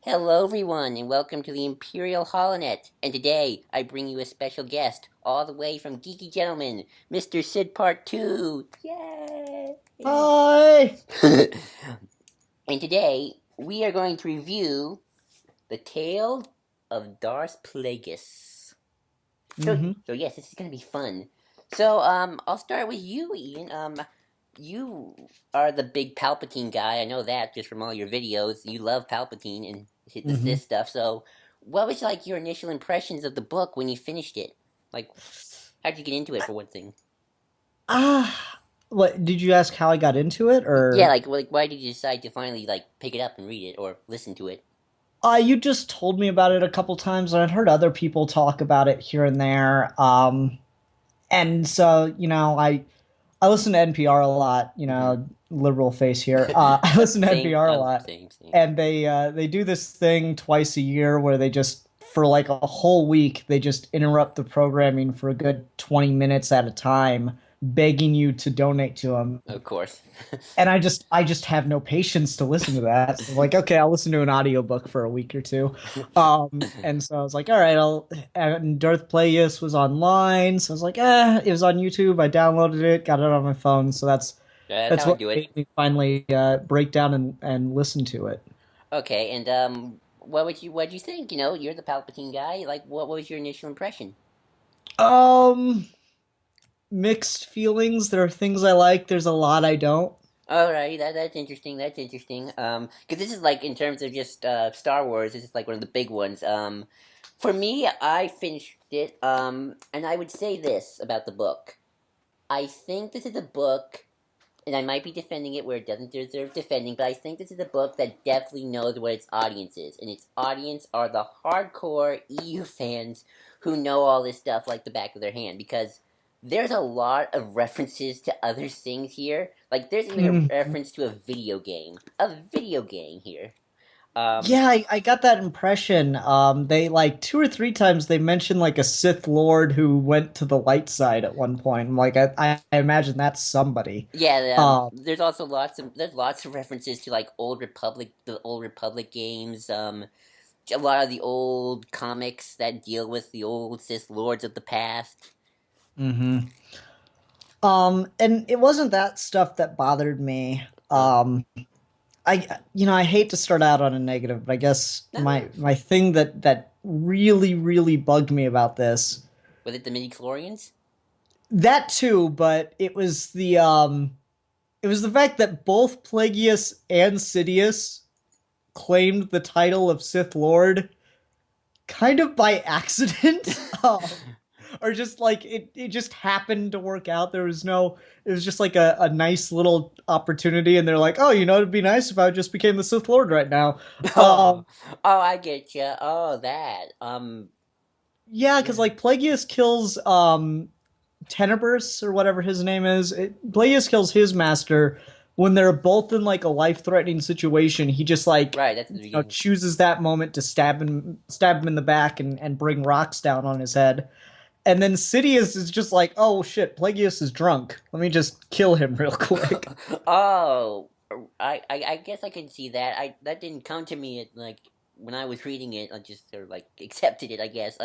Hello, everyone, and welcome to the Imperial Holonet. And today, I bring you a special guest, all the way from Geeky Gentleman, Mr. Sydpart2. Yay! Hi. And today, we are going to review the Tale of Darth Plagueis. So yes, this is going to be fun. So, I'll start with you, Ian. You are the big Palpatine guy. I know that just from all your videos. You love Palpatine and the Mm-hmm. Sith stuff. So, what was like your initial impressions of the book when you finished it? Like, how'd you get into it for one thing? What did you ask how I got into it, Yeah, or like why did you decide to finally like pick it up and read it or listen to it? you just told me about it a couple times, and I'd heard other people talk about it here and there. And so I listen to NPR a lot. Mm-hmm. Liberal face here. I listen to Same. NPR a Oh, lot, same. and they do this thing twice a year where they just for like a whole week they just interrupt the programming for a good 20 minutes at a time, begging you to donate to them. Of course. And I just have no patience to listen to that. So I'm like, okay, I'll listen to an audiobook for a week or two. And so I was like, all right, and Darth Plagueis was online, so I was like, it was on YouTube. I downloaded it, got it on my phone, so that's Yeah, that's that's how I what do it. made me finally break down and listen to it. Okay, and what'd you think? You know, you're the Palpatine guy. Like, what was your initial impression? Um, Mixed feelings. There are things I like. There's a lot I don't. Alrighty, that's interesting. That's interesting. Because this is like in terms of just Star Wars, this is like one of the big ones. For me, I finished it. And I would say this about the book. I think this is a book, and I might be defending it where it doesn't deserve defending, but I think this is a book that definitely knows what its audience is, and its audience are the hardcore EU fans who know all this stuff like the back of their hand, because there's a lot of references to other things here. Like, there's even a reference to a video game. A video game here. Um, Yeah, I got that impression. They like two or three times they mentioned like a Sith Lord who went to the light side at one point. I'm like, I imagine that's somebody. yeah, Um, there's also lots of references to like the old Republic games. A lot of the old comics that deal with the old Sith Lords of the past. hmm and it wasn't that stuff that bothered me. Huh? I hate to start out on a negative, but I guess No. my thing that really bugged me about this, Was it the midi chlorians? that too, but it was the fact that both Plagueis and Sidious claimed the title of Sith Lord kind of by accident. Or just like it just happened to work out. It was just like a nice little opportunity, and they're like, oh, it'd be nice if I just became the Sith Lord right now. Oh, Um, oh, I get you. Oh, that. yeah, because Yeah. like Plagueis kills Tenebris or whatever his name is. Plagueis kills his master when they're both in like a life-threatening situation. He just like Right, that's at the beginning. chooses that moment to stab him in the back and bring rocks down on his head. And then Sidious is just like, oh shit, Plagueis is drunk. Let me just kill him real quick. Oh, I guess I can see that. That didn't come to me at, like when I was reading it. I just sort of like accepted it. I guess.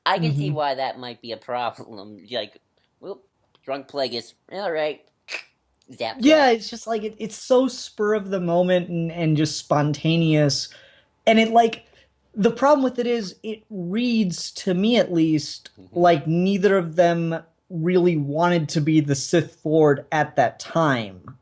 I can see hmm why that might be a problem. Like, whoop, drunk Plagueis. All right, zap Yeah, zap. it's just like it's so spur of the moment and just spontaneous. And it like the problem with it is it reads to me at least Hmm. like neither of them really wanted to be the Sith Lord at that time.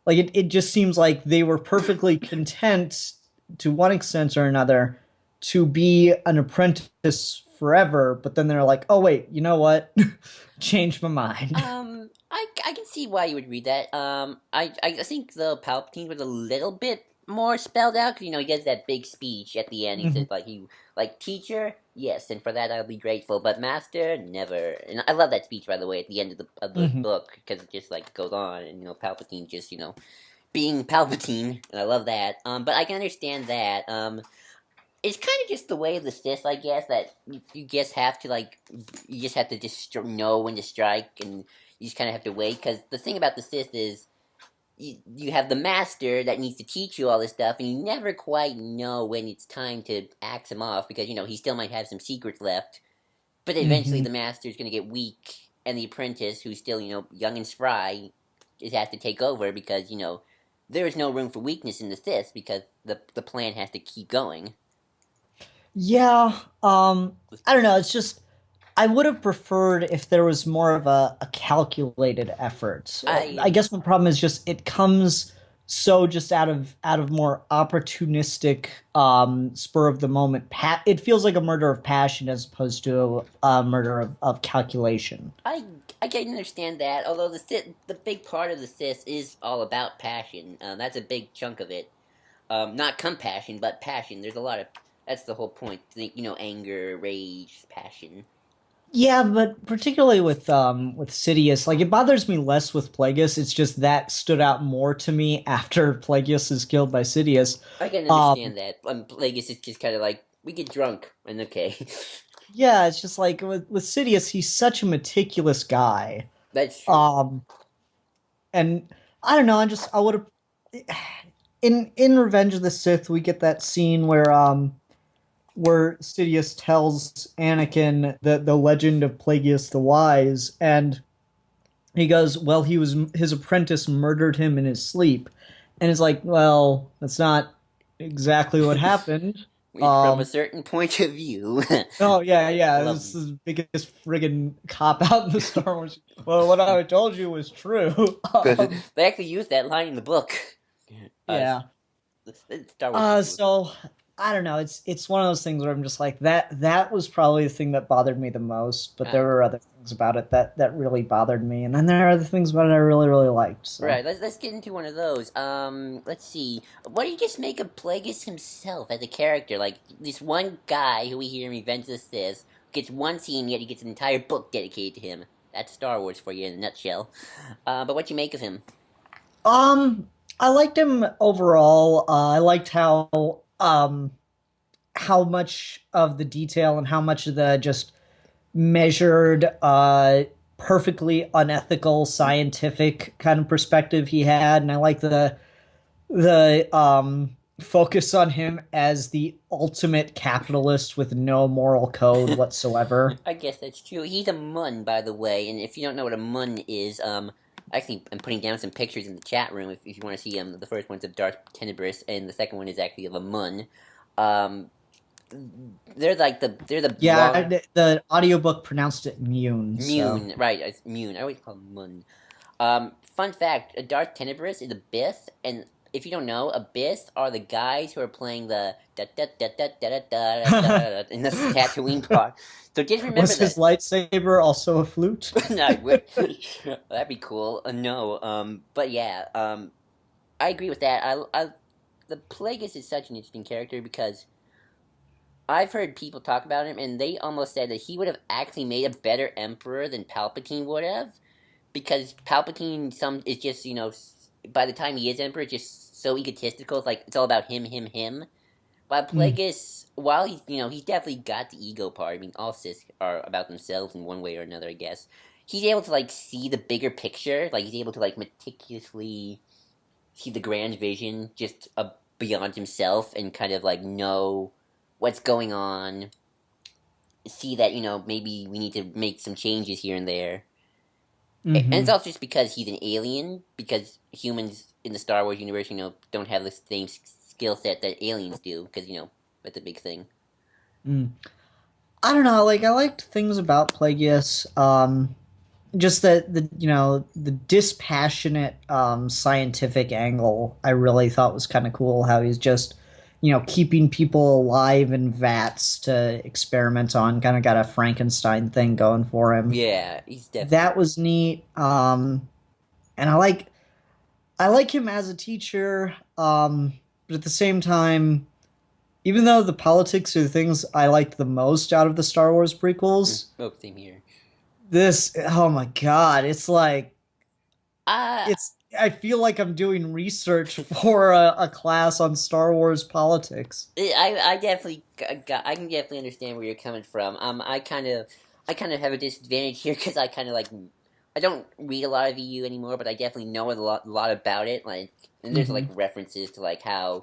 Like it just seems like they were perfectly content to one extent or another to be an apprentice forever, but then they're like, oh wait, you know what? Changed my mind. I can see why you would read that. I think the Palpatine was a little bit more spelled out because he has that big speech at the end. He says like teacher, yes, and for that I'll be grateful, but master, never. And I love that speech by the way at the end of the hmm book because it just like goes on and Palpatine just being Palpatine, and I love that. But I can understand that. It's kind of just the way of the Sith, I guess, that you just have to you just have to just know when to strike, and you just kind of have to wait. Because the thing about the Sith is, you have the master that needs to teach you all this stuff, and you never quite know when it's time to axe him off because he still might have some secrets left. But eventually, Hmm. the master's going to get weak, and the apprentice, who's still young and spry, has to take over because there is no room for weakness in the Sith because the plan has to keep going. Yeah, I don't know. It's just I would have preferred if there was more of a calculated effort. I I guess my problem is just it comes so just out of more opportunistic, spur of the moment. It feels like a murder of passion as opposed to a murder of calculation. I I can understand that. Although the big part of the Sith is all about passion. That's a big chunk of it. Not compassion, but passion. There's a lot of that's the whole point. Anger, rage, passion. Yeah, but particularly with Sidious, like it bothers me less with Plagueis. It's just that stood out more to me after Plagueis is killed by Sidious. I can Um, understand that. Plagueis is just kind of like we get drunk and okay. yeah, it's just like with Sidious, he's such a meticulous guy. That's true. Um, and I don't know, I would have in Revenge of the Sith, we get that scene where Sidious tells Anakin the legend of Plagueis the Wise, and he goes, "Well, his apprentice murdered him in his sleep," and it's like, well, that's not exactly what happened. From a Um, certain point of view. oh yeah, yeah, Love this is the biggest friggin' cop out in the Star Wars. Well, what I told you was true. because they actually used that line in the book. Uh, Yeah. Star Wars people. So I don't know. It's one of those things where I'm just like that was probably the thing that bothered me the most, but there Uh, were other things about it that really bothered me, and then there are other things about it I really really liked. So right, let's get into one of those. Let's see. What do you just make of Plagueis himself as a character? Like this one guy who we hear in Revenge of the Sith gets one scene, yet he gets an entire book dedicated to him. That's Star Wars for you in a nutshell. But what you make of him? um I liked him overall. I liked how much of the detail and how much of the just measured, perfectly unethical scientific kind of perspective he had, and I like the focus on him as the ultimate capitalist with no moral code whatsoever. I guess that's true. He's a mun, by the way, and if you don't know what a mun is, actually, I'm putting down some pictures in the chat room if you want to see them. The first one's of Darth Tenebris, and the second one is actually of a mun. Um, they're the Yeah, long the audiobook pronounced it Mune, so Mune, right? It's Mune. I always call him mun. Fun fact: Darth Tenebris is Abyss, and if you don't know, Abyss are the guys who are playing the da da da da da da da da in the Tatooine part. So just remember was his that. lightsaber also a flute? No, that'd be cool. No, but yeah, I agree with that. The Plagueis is such an interesting character because I've heard people talk about him, and they almost said that he would have actually made a better emperor than Palpatine would have, because Palpatine is just by the time he is emperor, it's just so egotistical. It's like it's all about him, him, him. While Mm, Plagueis, while he's definitely got the ego part. I mean, all Sith are about themselves in one way or another, I guess. He's able to see the bigger picture. Like he's able to meticulously see the grand vision just beyond himself and kind of know what's going on. See that maybe we need to make some changes here and there. And it's hmm. also just because he's an alien. Because humans in the Star Wars universe, don't have the same skill set that aliens do. Because that's a big thing. Mm. I don't know. Like I liked things about Plagueis. Just the dispassionate, scientific angle. I really thought was kind of cool. How he's just keeping people alive in vats to experiment on. Kind of got a Frankenstein thing going for him. Yeah, he's definitely That was neat. And I like him as a teacher. But at the same time, even though the politics are the things I liked the most out of the Star Wars prequels, oh, same here. this, oh my God, it's like, Uh, I feel like I'm doing research for a class on Star Wars politics. I definitely I can definitely understand where you're coming from. I kind of have a disadvantage here because I kind of I don't read a lot of EU anymore, but I definitely know a lot about it. Like, and there's like Hmm. references to like how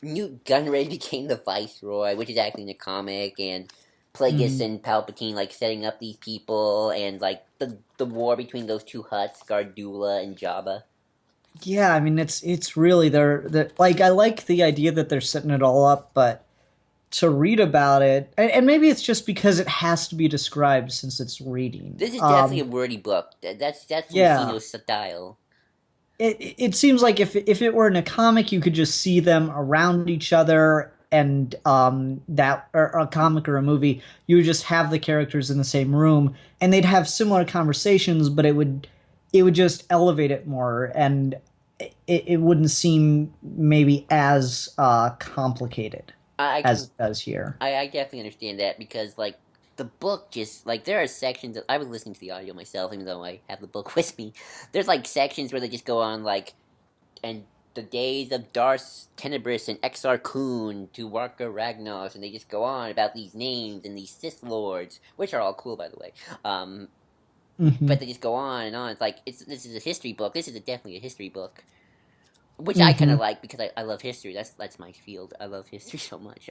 Newt Gunray became the Viceroy, which is actually in the comic, and Plagueis Hmm. and Palpatine like setting up these people, and like the war between those two Hutts, Gardula and Jabba. Yeah, I mean it's really they're like I like the idea that they're setting it all up, but to read about it, and maybe it's just because it has to be described since it's reading. This is definitely a wordy book. That's Yeah, Lucino's style. it seems like if it were in a comic, you could just see them around each other, and that or a comic or a movie, you would just have the characters in the same room, and they'd have similar conversations, but it would just elevate it more, and it wouldn't seem maybe as complicated I as can it does here. I definitely understand that because like the book just like there are sections that I was listening to the audio myself, even though I have the book with me. There's like sections where they just go on like and the days of Darth Tenebris and Exar Kun to Warka Ragnos, and they just go on about these names and these Sith Lords, which are all cool by the way. But Hmm. they just go on and on. It's like this is a history book. This is definitely a history book, which I kind Hmm. of like because I love history. That's my field. I love history so much.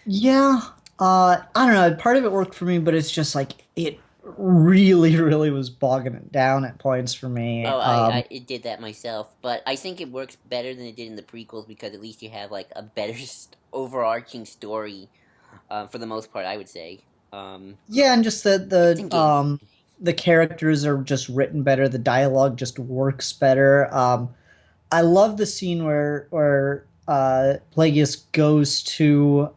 Yeah, I don't know. Part of it worked for me, but it's just like it really, really was bogging it down at points for me. Oh, I it did that myself, but I think it works better than it did in the prequels because at least you have like a better overarching story. For the most part, I would say. Yeah, and just that It's the engaging. the characters are just written better. The dialogue just works better. I love the scene where Plagueis goes to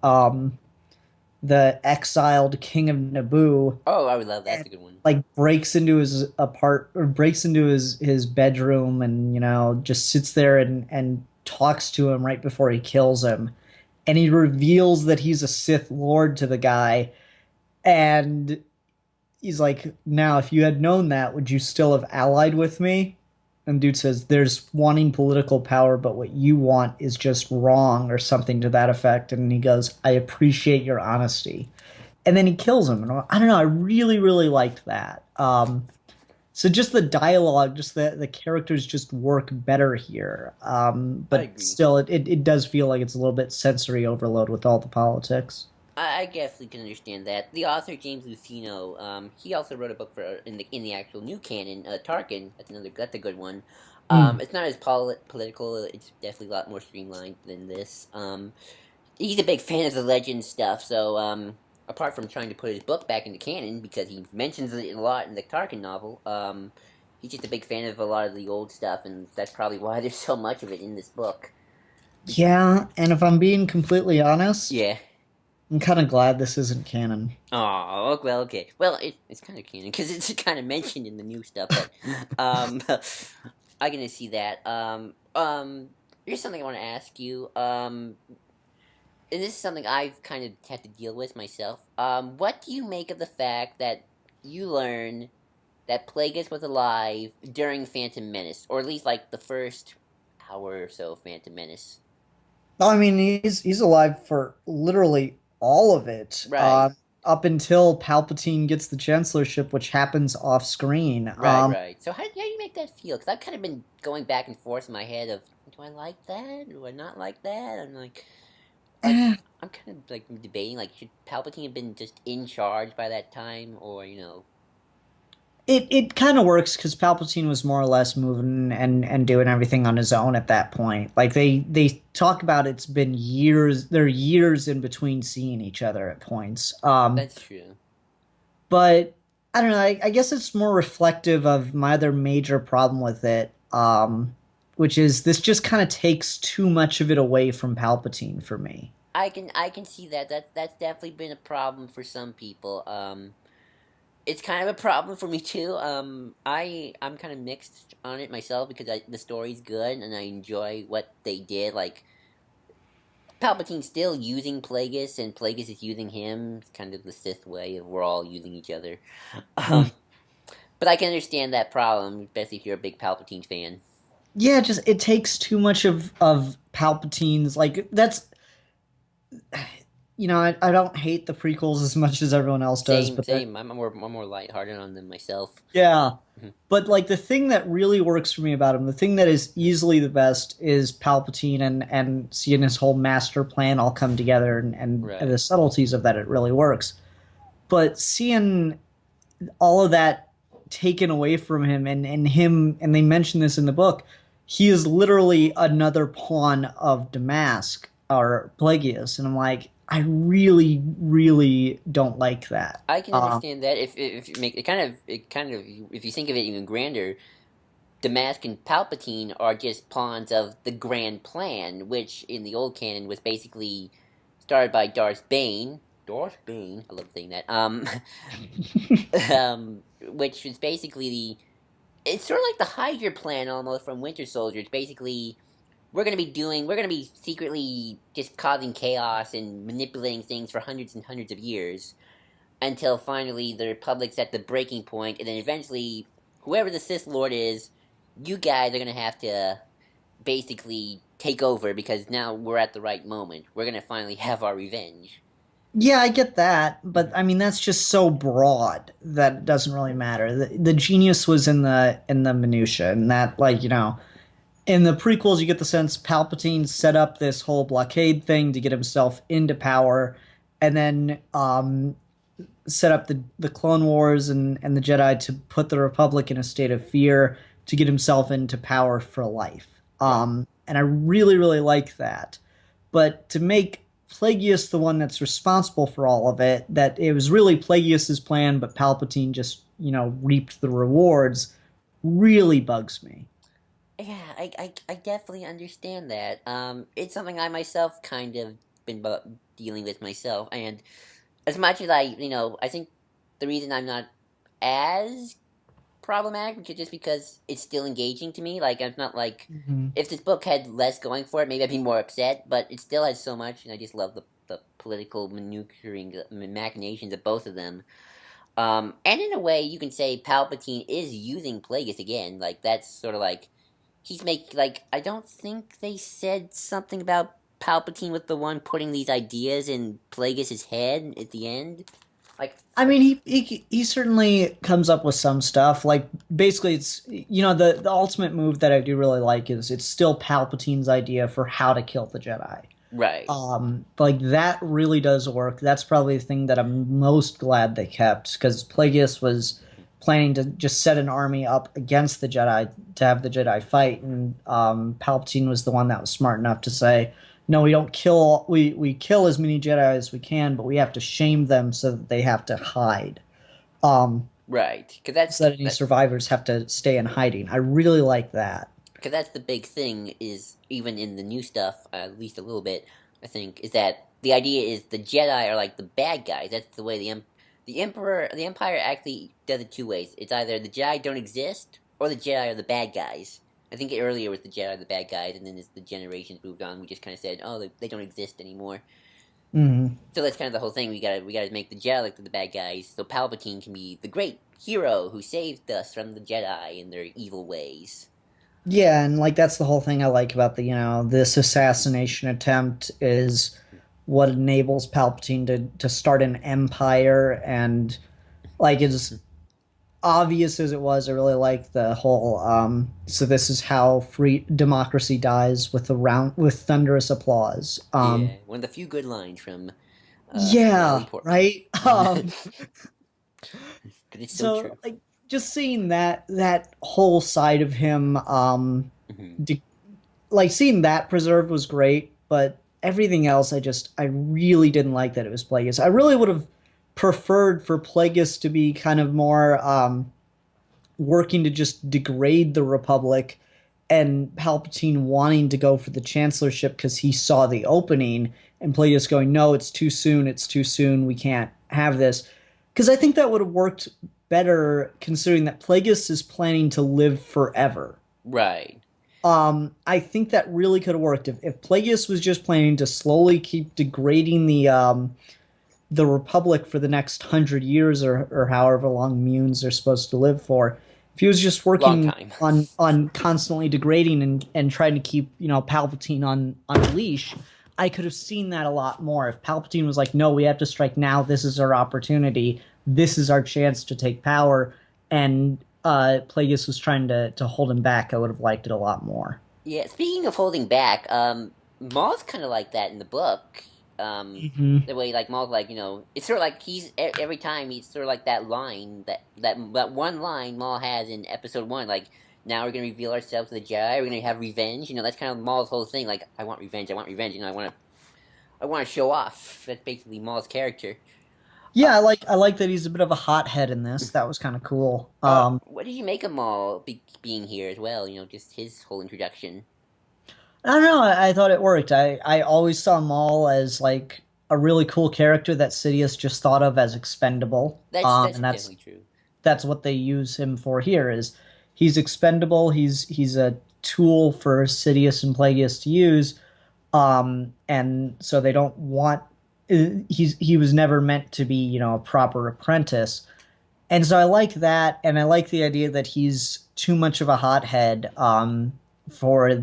the exiled king of Naboo Oh, I would love that's and a good one. like breaks into his bedroom, and just sits there and talks to him right before he kills him, and he reveals that he's a Sith Lord to the guy, and he's like, now if you had known that, would you still have allied with me? And dude says, there's wanting political power, but what you want is just wrong, or something to that effect. And he goes, I appreciate your honesty. And then he kills him. And I don't know, I really, really liked that. So just the dialogue, just the characters just work better here. I But agree. still, it does feel like it's a little bit sensory overload with all the politics. I definitely can understand that. The author James Lucino, he also wrote a book for in the actual new canon, Tarkin. That's a good one. Mm. It's not as political. It's definitely a lot more streamlined than this. He's a big fan of the legend stuff, so apart from trying to put his book back into canon because he mentions it a lot in the Tarkin novel, he's just a big fan of a lot of the old stuff, and that's probably why there's so much of it in this book. Yeah, and if I'm being completely honest, Yeah. I'm kind of glad this isn't canon. Oh, well, okay. Well, it's kind of canon because it's kind of mentioned in the new stuff, but um, I can see that. Here's something I want to ask you. And this is something I've kind of had to deal with myself. What do you make of the fact that you learn that Plagueis was alive during Phantom Menace, or at least like the first hour or so of Phantom Menace? I mean, he's alive for literally all of it, Right, up until Palpatine gets the chancellorship, which happens off screen. right. So how do you make that feel? Because I've kind of been going back and forth in my head of do I like that? Do I not like that? Like eh, I'm kind of like debating like should Palpatine have been just in charge by that time, or it kind of works because Palpatine was more or less moving and doing everything on his own at that point. Like they talk about it's been years. There are years in between seeing each other at points. that's true. But I don't know. I guess it's more reflective of my other major problem with it, which is this just kind of takes too much of it away from Palpatine for me. I can see that. That's definitely been a problem for some people. It's kind of a problem for me too. I'm kind of mixed on it myself because the story's good and I enjoy what they did. Like Palpatine's still using Plagueis and Plagueis is using him. It's kind of the Sith way of we're all using each other. Mm. Um, but I can understand that problem, especially if you're a big Palpatine fan. Yeah, just it takes too much of Palpatine's like that's I don't hate the prequels as much as everyone else does, Same, but same. I'm more lighthearted on them myself. yeah. Mhm. But like the thing that really works for me about him, the thing that is easily the best is Palpatine and seeing his whole master plan all come together and the Right. subtleties of that, it really works. But seeing all of that taken away from him and him, and they mention this in the book, he is literally another pawn of Damask or Plagueis, and I'm like, I really really don't like that. I can understand that if you make it kind of if you think of it even grander, Damask and Palpatine are just pawns of the grand plan, which in the old canon was basically started by Darth Bane. Darth Bane, I love saying that. Which is basically the. It's sort of like the Hydra plan almost from Winter Soldier. It's basically we're gonna be secretly just causing chaos and manipulating things for hundreds and hundreds of years until finally the Republic's at the breaking point, and then eventually, whoever the Sith Lord is, you guys are gonna have to basically take over because now we're at the right moment. We're gonna finally have our revenge. Yeah, I get that, but Mhm. I mean that's just so broad that it doesn't really matter. The genius was in the minutia, and that in the prequels you get the sense Palpatine set up this whole blockade thing to get himself into power, and then set up the Clone Wars and the Jedi to put the Republic in a state of fear to get himself into power for life. Right. And I really really like that, but to make Plagueis the one that's responsible for all of it, that it was really Plagueis's plan, but Palpatine just reaped the rewards, really bugs me. Yeah, I definitely understand that. It's something I myself kind of been dealing with myself, and as much as I think the reason I'm not as problematic just because it's still engaging to me. Like I'm not like Mhm. if this book had less going for it, maybe I'd be more upset. But it still has so much, and I just love the political maneuvering machinations of both of them. And in a way, you can say Palpatine is using Plagueis again. Like that's sort of like he's like I don't think they said something about Palpatine with the one putting these ideas in Plagueis's head at the end. Like I mean, he certainly comes up with some stuff. Like basically, it's the ultimate move that I do really like is it's still Palpatine's idea for how to kill the Jedi. right, Like that really does work. That's probably the thing that I'm most glad they kept because Plagueis was planning to just set an army up against the Jedi to have the Jedi fight, and Palpatine was the one that was smart enough to say, "No, we don't kill. We kill as many Jedi as we can, but we have to shame them so that they have to hide." Um, right. Because that's so that any survivors have to stay in hiding. I really like that. because that's the big thing is even in the new stuff at least a little bit I think is that the idea is the Jedi are like the bad guys. That's the way the Empire actually does it two ways. It's either the Jedi don't exist or the Jedi are the bad guys. I think earlier was the Jedi are the bad guys, and then as the generations moved on, we just kind of said, oh, they don't exist anymore. Mhm. So that's kind of the whole thing. We gotta make the Jedi like the bad guys, so Palpatine can be the great hero who saved us from the Jedi and their evil ways. Yeah, and like that's the whole thing I like about this assassination attempt is what enables Palpatine to start an empire, and like as obvious as it was, I really like the whole so this is how free democracy dies with thunderous applause. Yeah, one of the few good lines from Natalie Yeah, Portman. right. Because it's so So true. like just seeing that whole side of him Hmm. de- like seeing that preserved was great, but everything else I really didn't like that it was Plagueis. I really would have preferred for Plagueis to be kind of more working to just degrade the Republic, and Palpatine wanting to go for the chancellorship because he saw the opening, and Plagueis going, no, it's too soon, we can't have this. Because I think that would have worked better considering that Plagueis is planning to live forever. Right. I think that really could have worked if Plagueis was just planning to slowly keep degrading the Republic for the next 100 years or however long Munes are supposed to live for. If he was just Long working time. on constantly degrading and trying to keep Palpatine on a leash, I could have seen that a lot more if Palpatine was like, no, we have to strike now. This is our opportunity. This is our chance to take power. And Plagueis was trying to hold him back. I would have liked it a lot more. Yeah, speaking of holding back, Maul's kind of like that in the book. Um, Hmm. the way like Maul's like, it's sort of like every time he's sort of like that line that one line Maul has in Episode 1, like now we're gonna reveal ourselves to the Jedi, we're gonna have revenge. That's kind of Maul's whole thing. Like I want revenge, I want revenge. I want to show off. That's basically Maul's character. Uh, Yeah, I like that he's a bit of a hothead in this. That was kind of cool. what did you make of Maul being here as well? Just his whole introduction. I don't know. I thought it worked. I always saw Maul as like a really cool character that Sidious just thought of as expendable. That's And definitely true. that's what they use him for here. Is he's expendable. He's a tool for Sidious and Plagueis to use. And so they don't want. He was never meant to be a proper apprentice. And so I like that, and I like the idea that he's too much of a hothead for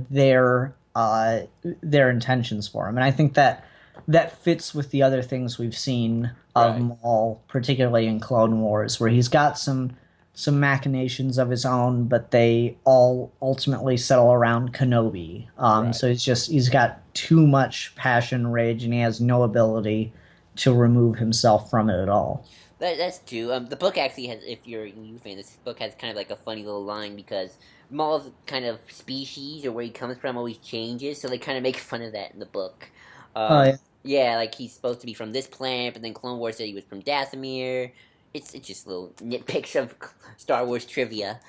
their intentions for him, and I think that that fits with the other things we've seen of Right. Maul, particularly in Clone Wars, where he's got some machinations of his own, but they all ultimately settle around Kenobi. Right. So he's got too much passion, rage, and he has no ability to remove himself from it at all. That's true. The book actually has, if you're a new fan, this book has kind of like a funny little line because Maul's kind of species or where he comes from always changes, so they kind of make fun of that in the book. Uh, Yeah, like he's supposed to be from this planet, but then Clone Wars said he was from Dathomir. It's just little nitpicks of Star Wars trivia.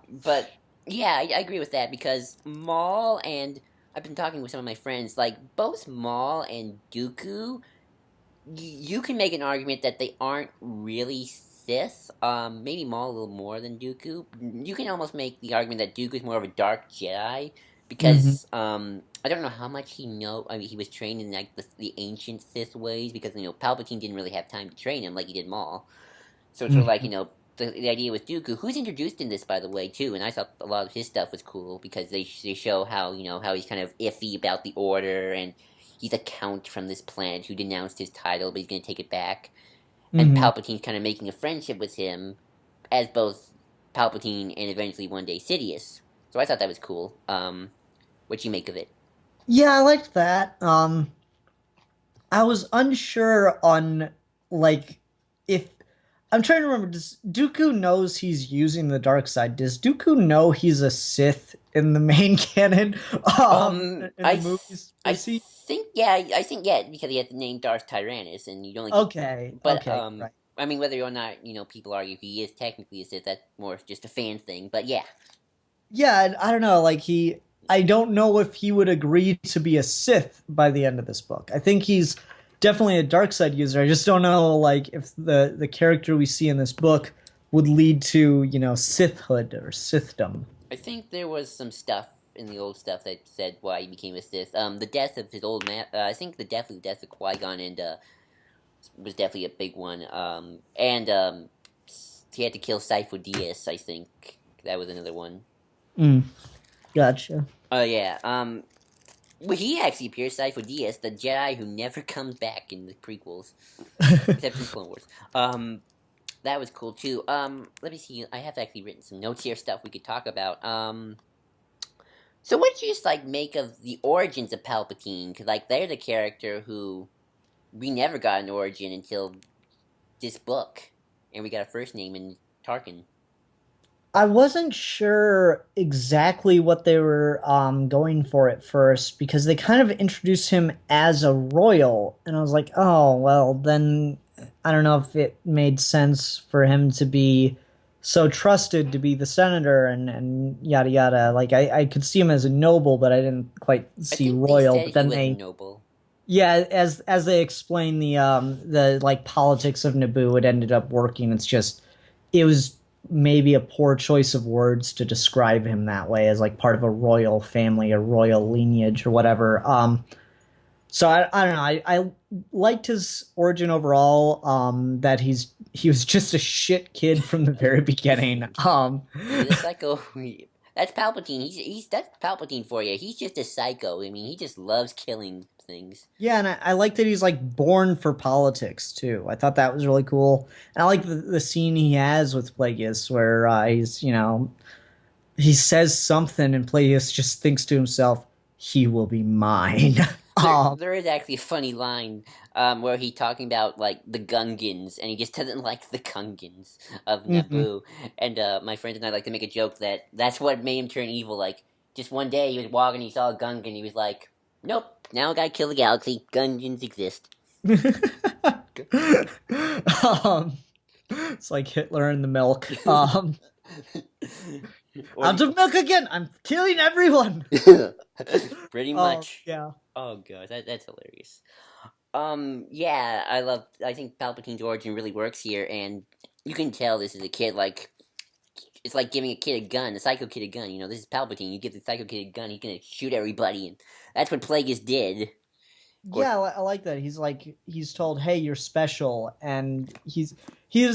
But yeah, I agree with that because Maul and I've been talking with some of my friends, like both Maul and Dooku you can make an argument that they aren't really Sith. Maybe Maul a little more than Dooku. You can almost make the argument that Dooku is more of a dark Jedi mhm, because I don't know how much he know. I mean, he was trained in like the ancient Sith ways because Palpatine didn't really have time to train him like he did Maul. So it's sort of like mhm. the idea with Dooku, who's introduced in this by the way too, and I thought a lot of his stuff was cool because they show how how he's kind of iffy about the Order and he's a count from this planet who denounced his title, but he's going to take it back. And Hmm. Palpatine's kind of making a friendship with him as both Palpatine and eventually one day Sidious. So I thought that was cool. What you make of it? Yeah, I liked that. I was unsure on like if I'm trying to remember. Does Dooku knows he's using the dark side? Does Dooku know he's a Sith in the main canon? In the I movies, I is he? think yeah, I think yeah because he has the name Darth Tyrannus, and you only get. Okay, But okay, right. I mean whether or not people argue he is technically a Sith, that's more just a fan thing. But yeah, Yeah, I don't know. I don't know if he would agree to be a Sith by the end of this book. I think he's definitely a dark side user. I just don't know, like, if the character we see in this book would lead to, Sithhood or Sithdom. I think there was some stuff in the old stuff that said why he became a Sith. The death of his old man. I think the death of Qui Gon and was definitely a big one. And he had to kill Sifo Dyas. I think that was another one. Mm, gotcha. Oh yeah. Well, he actually appears Sifo Dyas, the Jedi who never comes back in the prequels, except in Clone Wars. That was cool too. Let me see. I have actually written some notes here, stuff we could talk about. So what did you just like make of the origins of Palpatine? Because like they're the character who we never got an origin until this book, and we got a first name in Tarkin. I wasn't sure exactly what they were going for at first because they kind of introduced him as a royal, and I was like, oh, well, then I don't know if it made sense for him to be so trusted to be the senator and yada yada. Like I could see him as a noble, but I didn't quite I see think they royal. said But he then was they noble. yeah, as they explain the like politics of Naboo, it ended up working. It's just it was maybe a poor choice of words to describe him that way as like part of a royal family, a royal lineage, or whatever. So I don't know. I liked his origin overall. That he was just a shit kid from the very beginning. He's a psycho. That's Palpatine. He's that's Palpatine for you. He's just a psycho. I mean, he just loves killing things. Yeah, and I like that he's like born for politics too. I thought that was really cool. And I like the scene he has with Plagueis where he's, he says something and Plagueis just thinks to himself, he will be mine. There, um, there is actually a funny line where he's talking about like the Gungans, and he just doesn't like the Gungans of mhm. Naboo. And my friends and I like to make a joke that that's what made him turn evil. Like just one day he was walking, he saw a Gungan, he was like, "Nope, now I gotta kill the galaxy. Gungans exist." um, it's like Hitler and the milk. Or Out of milk again. I'm killing everyone. pretty much. Yeah. Oh gosh, that's hilarious. Yeah, I think Palpatine's origin really works here, and you can tell this is a kid. Like, it's like giving a kid a gun, a psycho kid a gun. You know, this is Palpatine. You give the psycho kid a gun, he's gonna shoot everybody, and that's what Plagueis did. Of course, Yeah, I like that. He's told, "Hey, you're special," and he's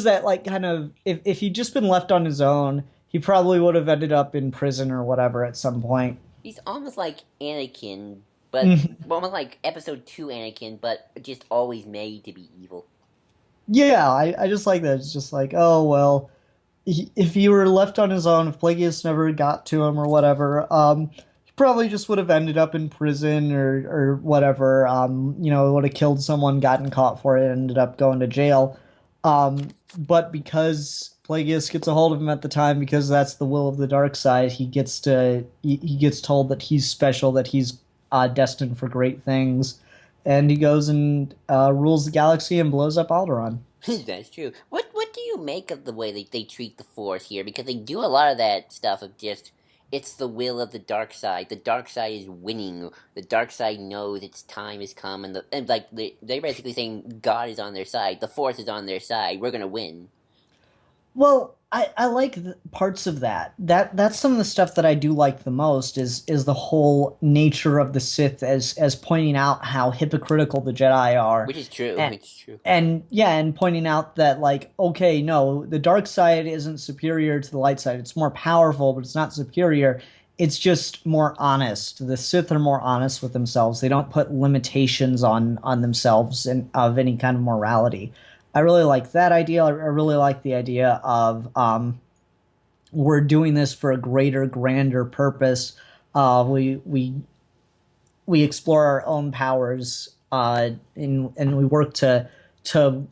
that like kind of if he'd just been left on his own, he probably would have ended up in prison or whatever at some point. he's almost like Anakin, but Mhm. almost like Episode 2 Anakin, but just always made to be evil. Yeah, I just like that. It's just like, oh well, if he were left on his own, if Plagueis never got to him or whatever, he probably just would have ended up in prison or whatever. Would have killed someone, gotten caught for it, ended up going to jail. But because Plagueis gets a hold of him at the time, because that's the will of the dark side, he gets told that he's special, that he's destined for great things, and he goes and rules the galaxy and blows up Alderaan. That's true. What do you make of the way they treat the Force here? Because they do a lot of that stuff of just it's the will of the dark side. The dark side is winning. The dark side knows its time has come, and like they're basically saying God is on their side. The Force is on their side. We're gonna win. Well, I like parts of that. That's some of the stuff that I do like the most is the whole nature of the Sith as pointing out how hypocritical the Jedi are. Which is true. And It's true. and yeah, and pointing out that like, okay, no, the dark side isn't superior to the light side. It's more powerful, but it's not superior. It's just more honest. The Sith are more honest with themselves. They don't put limitations on themselves and of any kind of morality. I really like that idea. I really like the idea of we're doing this for a greater, grander purpose. We explore our own powers, and we work to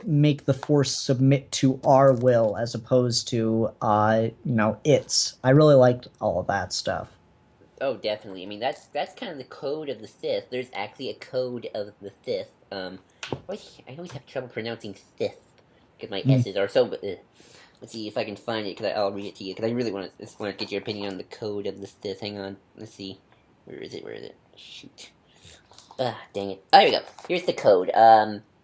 make the Force submit to our will as opposed to its. I really liked all of that stuff. Oh, definitely. I mean, that's kind of the code of the Sith. There's actually a code of the Sith. I always have trouble pronouncing Sith because my Mm. S's are so. Let's see if I can find it because I'll read it to you because I really want to get your opinion on the code of the Sith. Hang on, let's see. Where is it? Where is it? Shoot. Ah, dang it. Oh, here we go. Here's the code.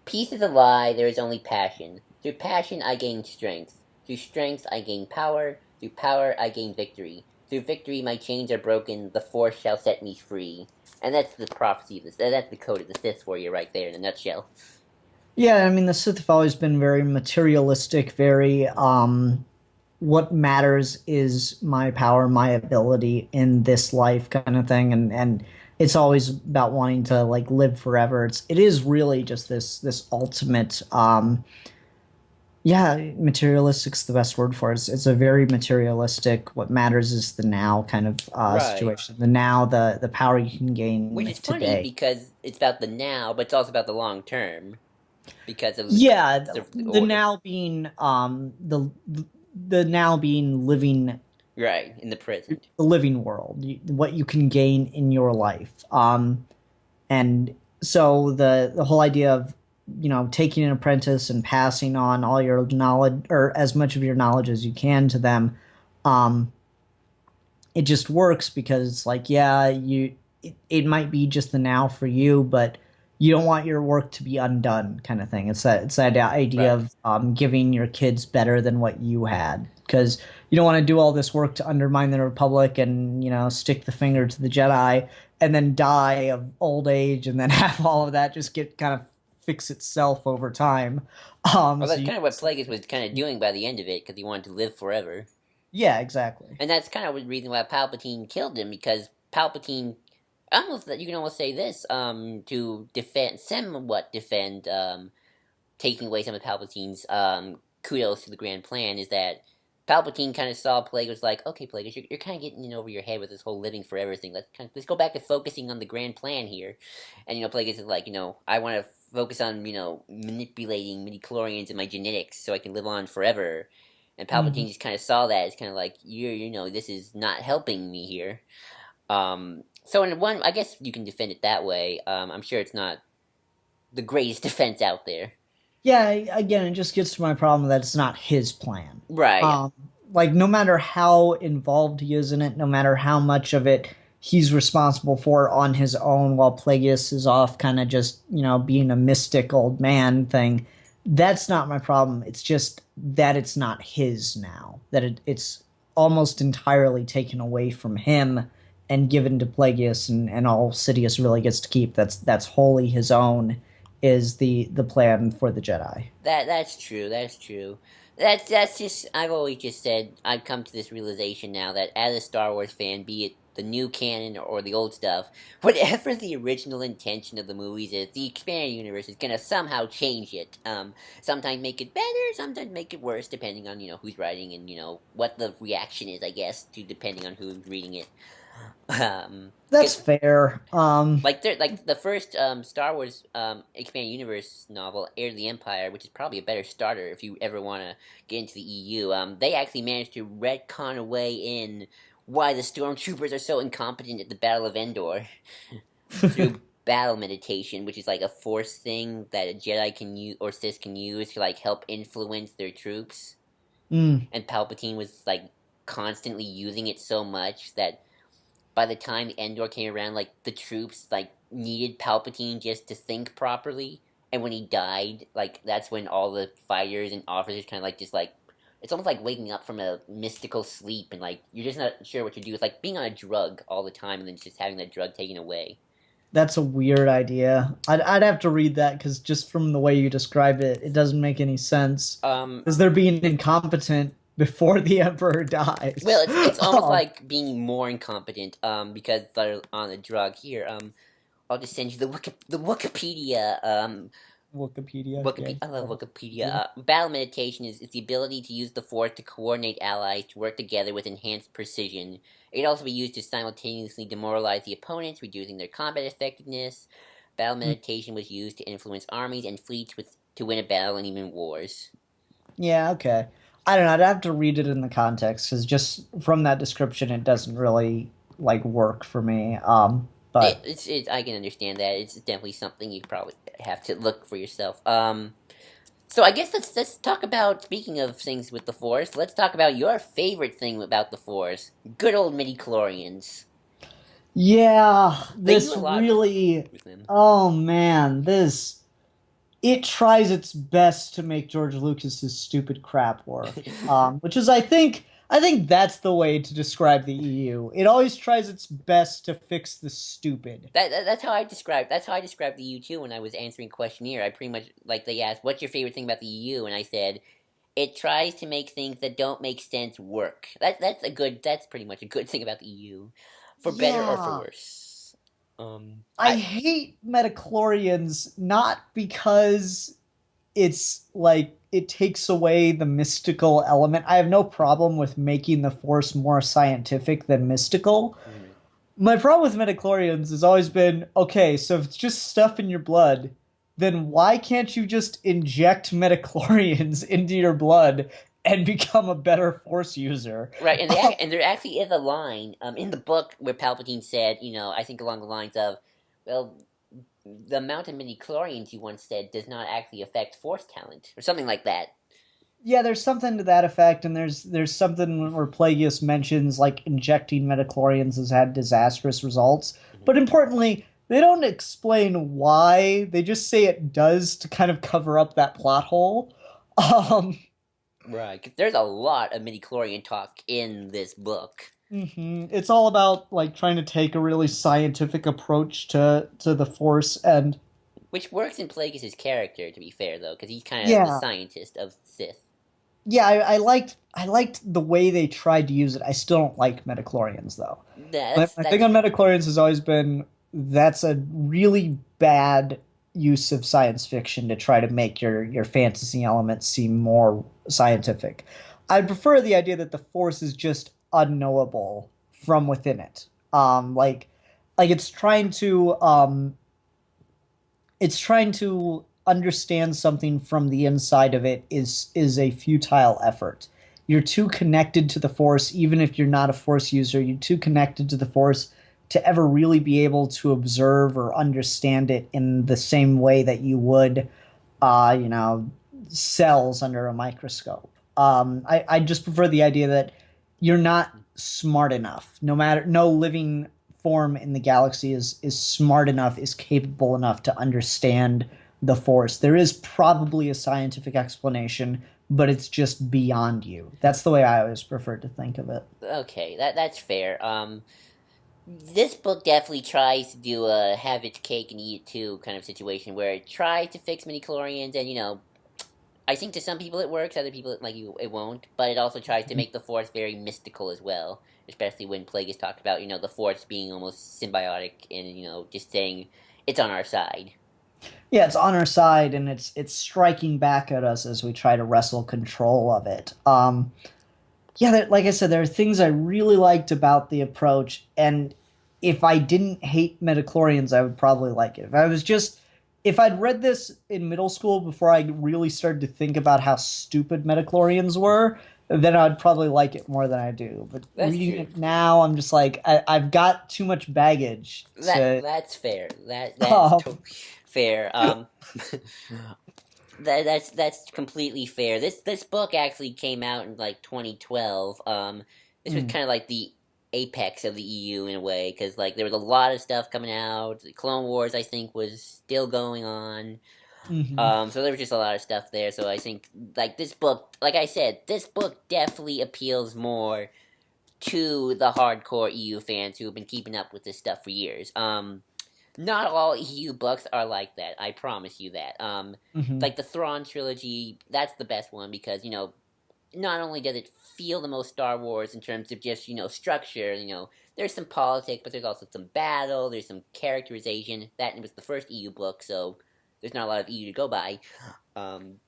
Peace is a lie. There is only passion. Through passion, I gain strength. Through strength, I gain power. Through power, I gain victory. Through victory, my chains are broken. The Force shall set me free. And that's the prophecy of this. That's the code of the Sith for you right there in a nutshell. Yeah, I mean the Sith have always been very materialistic, very what matters is my power, my ability in this life kind of thing, and it's always about wanting to like live forever. It is really just this ultimate yeah, materialistic's the best word for it. It's a very materialistic. What matters is the now kind of Right. situation. The now, the power you can gain Which is funny today. because it's about the now, but it's also about the long term because of Yeah, the the order. now being the now being living Right, in the present. the living world, what you can gain in your life. And so the whole idea of taking an apprentice and passing on all your knowledge or as much of your knowledge as you can to them, um, it just works because it's like yeah it might be just the now for you, but you don't want your work to be undone kind of thing. It's that idea Right. of giving your kids better than what you had because you don't want to do all this work to undermine the republic and stick the finger to the Jedi and then die of old age and then have all of that just get kind of fix itself over time. Well, So that's you, kind of what Plagueis was kind of doing by the end of it because he wanted to live forever. yeah, exactly. And that's kind of the reason why Palpatine killed him because Palpatine almost you can almost say this to defend taking away some of Palpatine's kudos to the grand plan is that Palpatine kind of saw Plagueis was like, okay, Plagueis, you're kind of getting in over your head with this whole living forever thing. Let's go back to focusing on the grand plan here. And Plagueis is like, I want to focus on manipulating midichlorians and my genetics so I can live on forever. And Palpatine just kind of saw that. It's kind of like, this is not helping me here. So in one, I guess you can defend it that way. I'm sure it's not the greatest defense out there. Yeah, again, it just gets to my problem that it's not his plan. Right. Like, no matter how involved he is in it, no matter how much of it he's responsible for on his own, while Plagueis is off kind of just, being a mystic old man thing, that's not my problem. It's just that it's not his now. That it's almost entirely taken away from him and given to Plagueis, and all Sidious really gets to keep. That's wholly his own. Is the plan for the Jedi. That's true. That's true. That's just I've always just said I've come to this realization now that as a Star Wars fan, be it the new canon or the old stuff, whatever the original intention of the movies is, the expanded universe is gonna somehow change it. Sometimes make it better, sometimes make it worse, depending on who's writing and what the reaction is. I guess to depending on who's reading it. That's fair. Like the first Star Wars expanded universe novel, Heir to the Empire, which is probably a better starter if you ever want to get into the EU. They actually managed to retcon away in why the stormtroopers are so incompetent at the Battle of Endor through battle meditation, which is like a force thing that a Jedi can use or Sith can use to like help influence their troops. And Palpatine was like constantly using it so much that by the time Endor came around, like, the troops, like, needed Palpatine just to think properly. And when he died, like, that's when all the fighters and officers kind of, like, just, like, it's almost like waking up from a mystical sleep and, like, you're just not sure what to do. It's like being on a drug all the time and then just having that drug taken away. That's a weird idea. I'd have to read that because just from the way you describe it, it doesn't make any sense. Because they're being incompetent before the Emperor dies. Well, it's almost like being more incompetent, because they're on a drug. Here, I'll just send you the Wikipedia. Wikipedia. Okay. I love Wikipedia. Battle meditation is the ability to use the Force to coordinate allies to work together with enhanced precision. It can also be used to simultaneously demoralize the opponents, reducing their combat effectiveness. Battle meditation was used to influence armies and fleets to win a battle and even wars. Yeah, okay. I don't know. I'd have to read it in the context because just from that description, it doesn't really like work for me. But I can understand that. It's definitely something you probably have to look for yourself. So I guess let's talk about, speaking of things with the Force, let's talk about your favorite thing about the Force. Good old midichlorians. Yeah, this really. Oh man, this. It tries its best to make George Lucas's stupid crap work, which is, I think that's the way to describe the EU. It always tries its best to fix the stupid. That's how I describe the EU too. When I was answering questionnaire, I pretty much like they asked, "What's your favorite thing about the EU?" and I said, "It tries to make things that don't make sense work." That's pretty much a good thing about the EU, for better or for worse. I hate metachlorians not because it's like it takes away the mystical element. I have no problem with making the Force more scientific than mystical. My problem with metachlorians has always been, okay, so if it's just stuff in your blood, then why can't you just inject metachlorians into your blood and become a better Force user? Right, and there actually is a line in the book where Palpatine said, I think along the lines of, well, the amount of midichlorians you once said does not actually affect Force talent, or something like that. Yeah, there's something to that effect, and there's something where Plagueis mentions, like, injecting metachlorians has had disastrous results. But importantly, they don't explain why. They just say it does to kind of cover up that plot hole. Right, 'cause there's a lot of midichlorian talk in this book. It's all about like trying to take a really scientific approach to the Force, and which works in Plagueis' character, to be fair, though, because he's kind of the scientist of Sith. Yeah, I liked the way they tried to use it. I still don't like metachlorians though. My thing on metachlorians has always been that's a really bad use of science fiction to try to make your fantasy elements seem more scientific. I'd prefer the idea that the force is just unknowable from within it. Like it's trying to understand something from the inside of it is a futile effort. You're too connected to the force, even if you're not a force user. You're too connected to the force to ever really be able to observe or understand it in the same way that you would, you know, cells under a microscope. I just prefer the idea that you're not smart enough. No living form in the galaxy is smart enough, is capable enough to understand the force. There is probably a scientific explanation, but it's just beyond you. That's the way I always prefer to think of it. Okay, that's fair. This book definitely tries to do a have its cake and eat it too kind of situation where it tries to fix midi-chlorians, and I think to some people it works, other people it won't. But it also tries to make the Force very mystical as well, especially when Plagueis talked about the Force being almost symbiotic and just saying it's on our side. Yeah, it's on our side and it's striking back at us as we try to wrestle control of it. Yeah, like I said, there are things I really liked about the approach, and if I didn't hate metachlorians, I would probably like it. If I'd read this in middle school before I really started to think about how stupid metachlorians were, then I'd probably like it more than I do. But That's reading true. it now, I'm just like I've got too much baggage to. That's fair. That's Um, totally fair. That's completely fair. This book actually came out in like 2012. This was mm, kind of like the apex of the EU in a way because like there was a lot of stuff coming out. The Clone Wars I think was still going on. mhm. So there was just a lot of stuff there. So I think like this book, like I said, this book definitely appeals more to the hardcore EU fans who have been keeping up with this stuff for years. Not all EU books are like that. I promise you that. Mhm. Like the Thrawn trilogy, that's the best one because not only does it feel the most Star Wars in terms of just structure. There's some politics, but there's also some battle. There's some characterization. That was the first EU book, so there's not a lot of EU to go by. Um,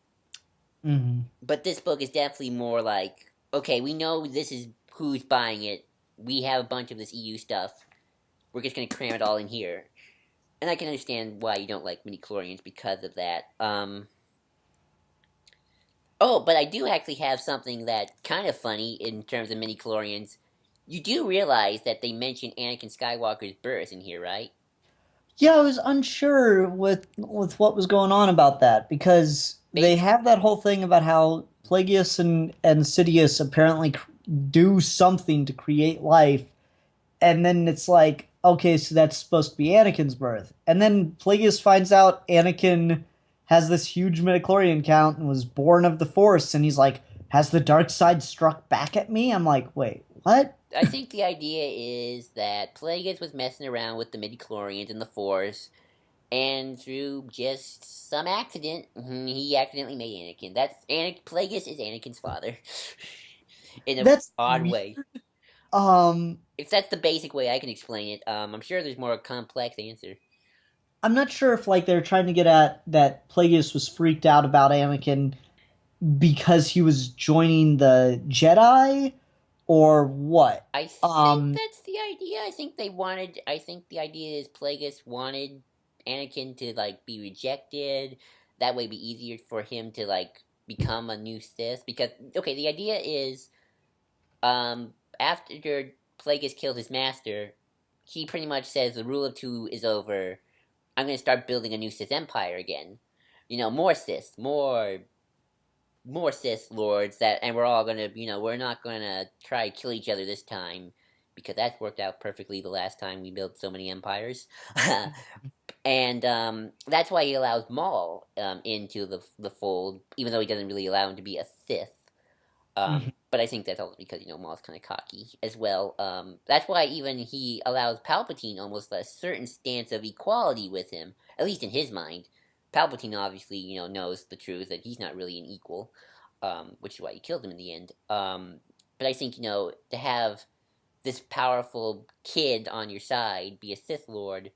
Mhm. but this book is definitely more like, okay, we know this is who's buying it. We have a bunch of this EU stuff. We're just gonna cram it all in here, and I can understand why you don't like midi chlorians because of that. Oh, but I do actually have something that kind of funny in terms of midi chlorians. You do realize that they mention Anakin Skywalker's birth in here, right? Yeah, I was unsure with what was going on about that because they Base. have that whole thing about how Plagueis and Sidious apparently do something to create life, and then it's like, okay, so that's supposed to be Anakin's birth, and then Plagueis finds out Anakin has this huge midichlorian count and was born of the Force, and he's like, has the dark side struck back at me? I'm like, wait, what? I think the idea is that Plagueis was messing around with the midi chlorians and the Force, and through just some accident, he accidentally made Anakin. Plagueis is Anakin's father, in a That's odd weird. way. Um, If that's the basic way I can explain it, I'm sure there's more complex answer. I'm not sure if like they're trying to get at that Plagueis was freaked out about Anakin because he was joining the Jedi or what. I think Um, that's the idea. I think they wanted. I think the idea is Plagueis wanted Anakin to like be rejected. That way, it'd be easier for him to like become a new Sith. Because okay, the idea is after Plagueis killed his master, he pretty much says the rule of two is over. I'm gonna start building a new Sith Empire again. More Sith, more Sith lords and we're all gonna, we're not gonna try to kill each other this time because that's worked out perfectly the last time we built so many empires. And that's why he allows Maul into the fold, even though he doesn't really allow him to be a Sith. But I think that's also because Maul's kind of cocky as well. That's why even he allows Palpatine almost a certain stance of equality with him, at least in his mind. Palpatine obviously knows the truth that he's not really an equal, which is why he killed him in the end. But I think to have this powerful kid on your side be a Sith Lord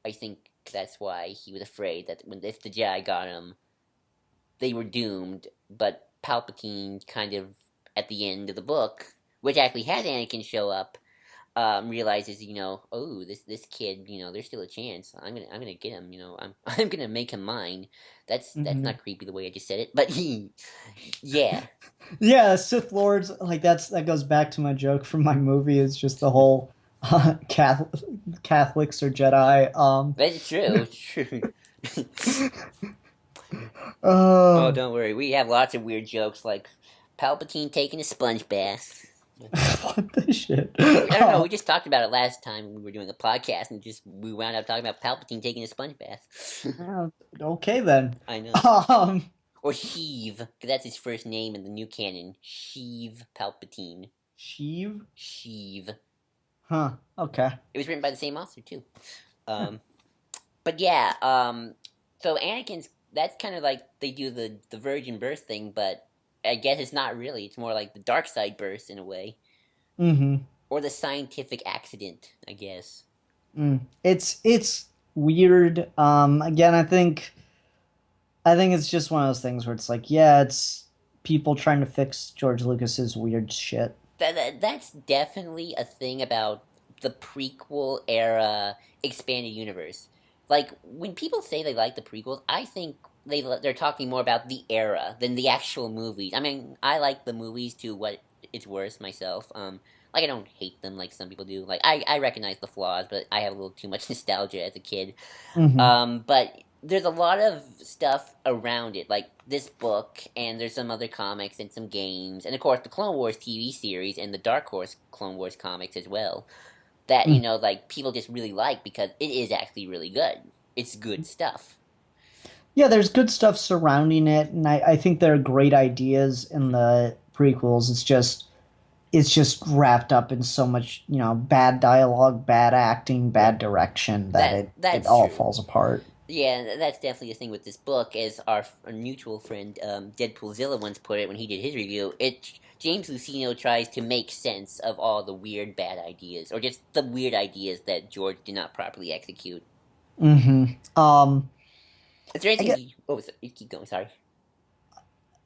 I think that's why he was afraid that if the Jedi got him, they were doomed. But Palpatine kind of at the end of the book, which actually has Anakin show up, realizes, oh, this kid, there's still a chance. I'm gonna get him. I'm gonna make him mine. That's Hmm. not creepy the way I just said it, but yeah, Yeah, Sith Lords, like that goes back to my joke from my movie. Is just the whole Catholics or Jedi. that's true. True. Oh, Uh, don't worry. We have lots of weird jokes like Palpatine taking a sponge bath. what the shit? I don't know. We just talked about it last time we were doing a podcast, and just we wound up talking about Palpatine taking a sponge bath. Okay then. I know. Um, Or Sheev, because that's his first name in the new canon. Sheev Palpatine. Sheev? Sheev. Huh. Okay. It was written by the same author too. Um, but yeah. So Anakin's that's kind of like they do the virgin birth thing, but I guess it's not really. It's more like the dark side birth in a way, Mm-hmm. or the scientific accident, I guess. It's weird. Again, I think it's just one of those things where it's like, yeah, it's people trying to fix George Lucas's weird shit. That's definitely a thing about the prequel era expanded universe. Like when people say they like the prequels, I think they're talking more about the era than the actual movies. I mean, I like the movies to what it's worth myself. Like I don't hate them like some people do. Like I recognize the flaws, but I have a little too much nostalgia as a kid. Hmm. But there's a lot of stuff around it, like this book, and there's some other comics and some games, and of course the Clone Wars TV series and the Dark Horse Clone Wars comics as well. That like people just really like because it is actually really good. It's good stuff. Yeah, there's good stuff surrounding it, and I think there are great ideas in the prequels. It's just wrapped up in so much, bad dialogue, bad acting, bad direction that it That's all true. falls apart. Yeah, that's definitely the thing with this book, as our mutual friend Deadpoolzilla once put it when he did his review. James Lucino tries to make sense of all the weird bad ideas, or just the weird ideas that George did not properly execute. Hmm. Is there I anything get you? Oh, you keep going. Sorry.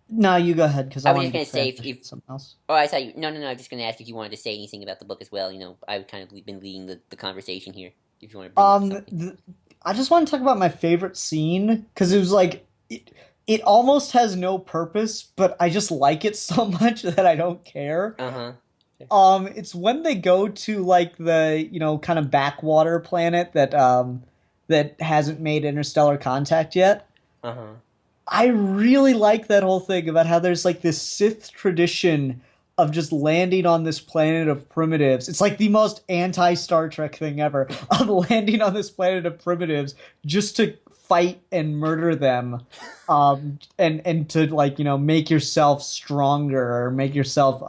no, you go ahead because I I was want just to gonna get say transition to something else. Oh, I thought you. No, no, no. I'm just gonna ask if you wanted to say anything about the book as well. I've kind of been leading the conversation here. If you want to bring up something. I just want to talk about my favorite scene because it was like it almost has no purpose, but I just like it so much that I don't care. Uh huh. It's when they go to like the kind of backwater planet that hasn't made interstellar contact yet. Uh huh. I really like that whole thing about how there's like this Sith tradition of just landing on this planet of primitives. It's like the most anti Star Trek thing ever of landing on this planet of primitives just to fight and murder them, and to like make yourself stronger or make yourself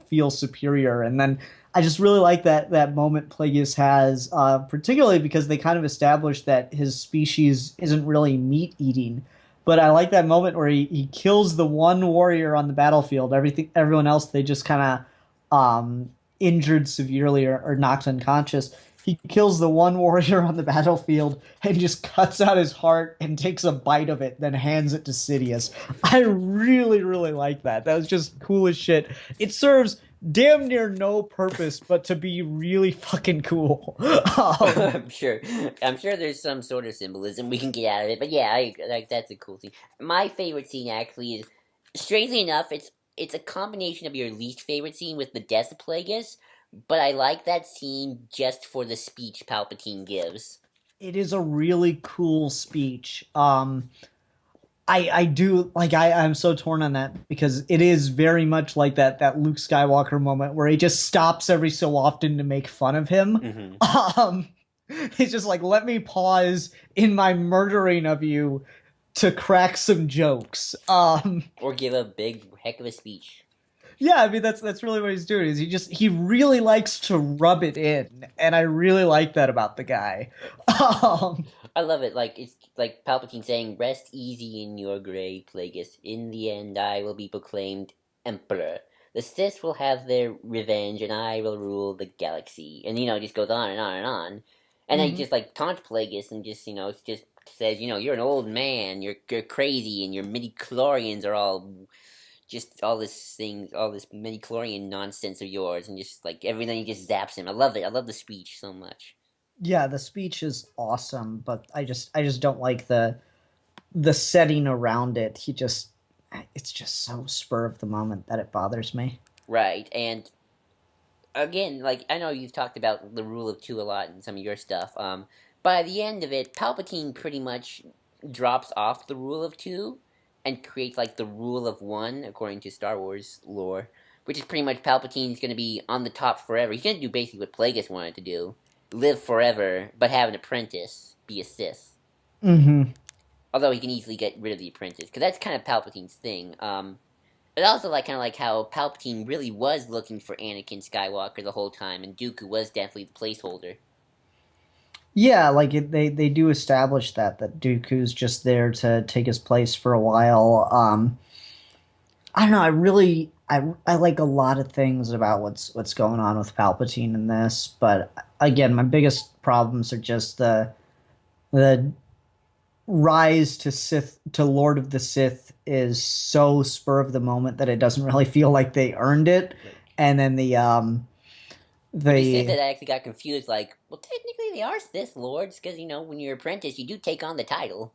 feel superior. And then I just really like that moment Plagueis has, particularly because they kind of established that his species isn't really meat eating, but I like that moment where he kills the one warrior on the battlefield. Everyone else, they just kind of injured severely or knocked unconscious. He kills the one warrior on the battlefield and just cuts out his heart and takes a bite of it, then hands it to Sidious. I really, really like that. That was just cool as shit. It serves damn near no purpose but to be really fucking cool. I'm sure. I'm sure there's some sort of symbolism we can get out of it. But yeah, like that's a cool thing. My favorite scene actually is, strangely enough, it's a combination of your least favorite scene with the death of Plagueis, but I like that scene just for the speech Palpatine gives. It is a really cool speech. I do like I'm so torn on that because it is very much like that Luke Skywalker moment where he just stops every so often to make fun of him. Hmm. Um, it's just like, let me pause in my murdering of you to crack some jokes. Or give a big heck of a speech. Yeah, I mean that's really what he's doing. Is he really likes to rub it in, and I really like that about the guy. Um, I love it. Like it's like Palpatine saying, "Rest easy in your grave, Plagueis. In the end, I will be proclaimed Emperor. The Sith will have their revenge, and I will rule the galaxy." And just goes on and on and on. And then he Mm-hmm. just like taunts Plagueis and just just says, you're an old man, you're crazy, and your midi chlorians are all just all this midi chlorian nonsense of yours, and just like everything, he just zaps him. I love it. I love the speech so much. Yeah, the speech is awesome, but I just don't like the setting around it. It's just so spur of the moment that it bothers me. Right, and again, like I know you've talked about the rule of two a lot in some of your stuff. By the end of it, Palpatine pretty much drops off the rule of two and creates like the rule of one, according to Star Wars lore, which is pretty much Palpatine's going to be on the top forever. He's going to do basically what Plagueis wanted to do: live forever, but have an apprentice be a Sith. Mm-hmm. Although he can easily get rid of the apprentice, because that's kind of Palpatine's thing. But also, like, kind of like how Palpatine really was looking for Anakin Skywalker the whole time, and Dooku was definitely the placeholder. Yeah, like they do establish that Dooku's just there to take his place for a while. I don't know. I like a lot of things about what's going on with Palpatine in this, but again, my biggest problems are just the rise to Lord of the Sith is so spur of the moment that it doesn't really feel like they earned it, and then But the Sith the that actually got confused, like, well, technically they are Sith lords, because when you're apprentice, you do take on the title.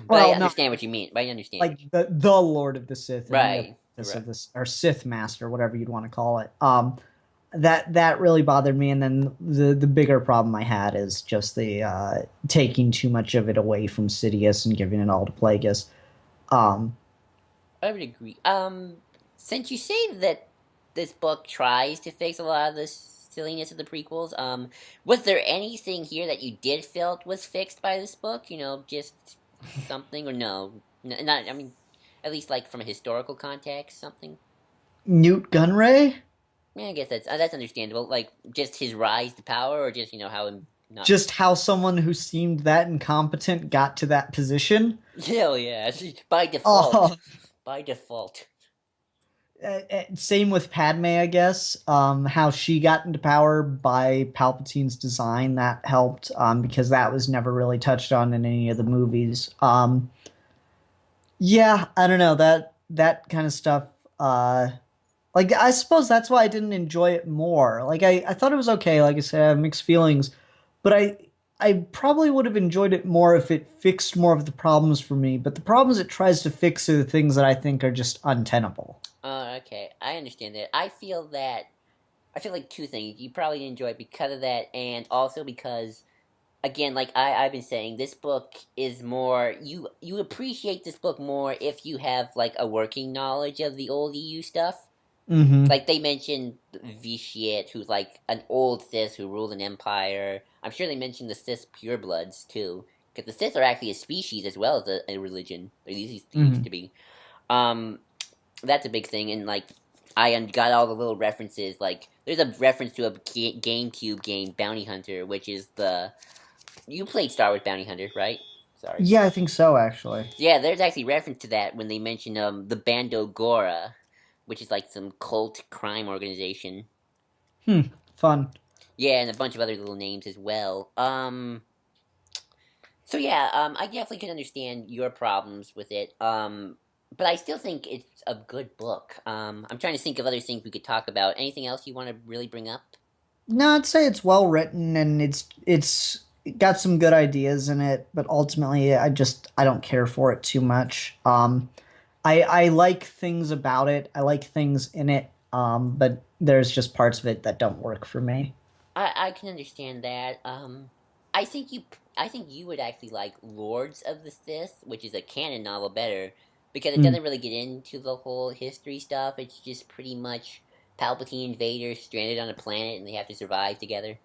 But I well, no, understand what you mean. But I understand like what you the Lord of the Sith and the right, apprentice right. of this or Sith Master, whatever you'd want to call it. That really bothered me, and then the bigger problem I had is just the taking too much of it away from Sidious and giving it all to Plagueis. Um, I would agree. Since you say that this book tries to fix a lot of the silliness of the prequels, was there anything here that you did felt was fixed by this book? Just something or no? Not. I mean, at least like from a historical context, something. Newt Gunray, Yeah, I guess that's understandable. Like just his rise to power, or just how him not. just how someone who seemed that incompetent got to that position. Hell yeah, by default. Oh, By default. same with Padme, I guess. How she got into power by Palpatine's design that helped because that was never really touched on in any of the movies. Yeah, I don't know that kind of stuff. Like I suppose that's why I didn't enjoy it more. Like I thought it was okay. Like I said, I have mixed feelings, but I probably would have enjoyed it more if it fixed more of the problems for me. But the problems it tries to fix are the things that I think are just untenable. Okay, I understand that. I feel like two things. You probably didn't enjoy it because of that, and also because, again, like I've been saying, this book is more. You appreciate this book more if you have like a working knowledge of the old EU stuff. Mm-hmm. Like they mentioned Vitiate, who's like an old Sith who ruled an empire. I'm sure they mentioned the Sith purebloods too, because the Sith are actually a species as well as a religion. Or at least they used Mm-hmm. to be. Um, that's a big thing, and like I got all the little references. Like there's a reference to a GameCube game, Bounty Hunter, which is the you played Star Wars Bounty Hunter, right? Sorry. Yeah, I think so, actually. Yeah, there's actually reference to that when they mention the Bando Gora, which is like some cult crime organization. Hmm. Fun. Yeah, and a bunch of other little names as well. So yeah, I definitely can understand your problems with it. But I still think it's a good book. I'm trying to think of other things we could talk about. Anything else you want to really bring up? No, I'd say it's well written and it's got some good ideas in it, but ultimately I don't care for it too much. I like things about it. I like things in it. But there's just parts of it that don't work for me. I can understand that. I think you I think you would actually like Lords of the Sith, which is a canon novel, better because it Mm. doesn't really get into the whole history stuff. It's just pretty much Palpatine and Vader stranded on a planet and they have to survive together.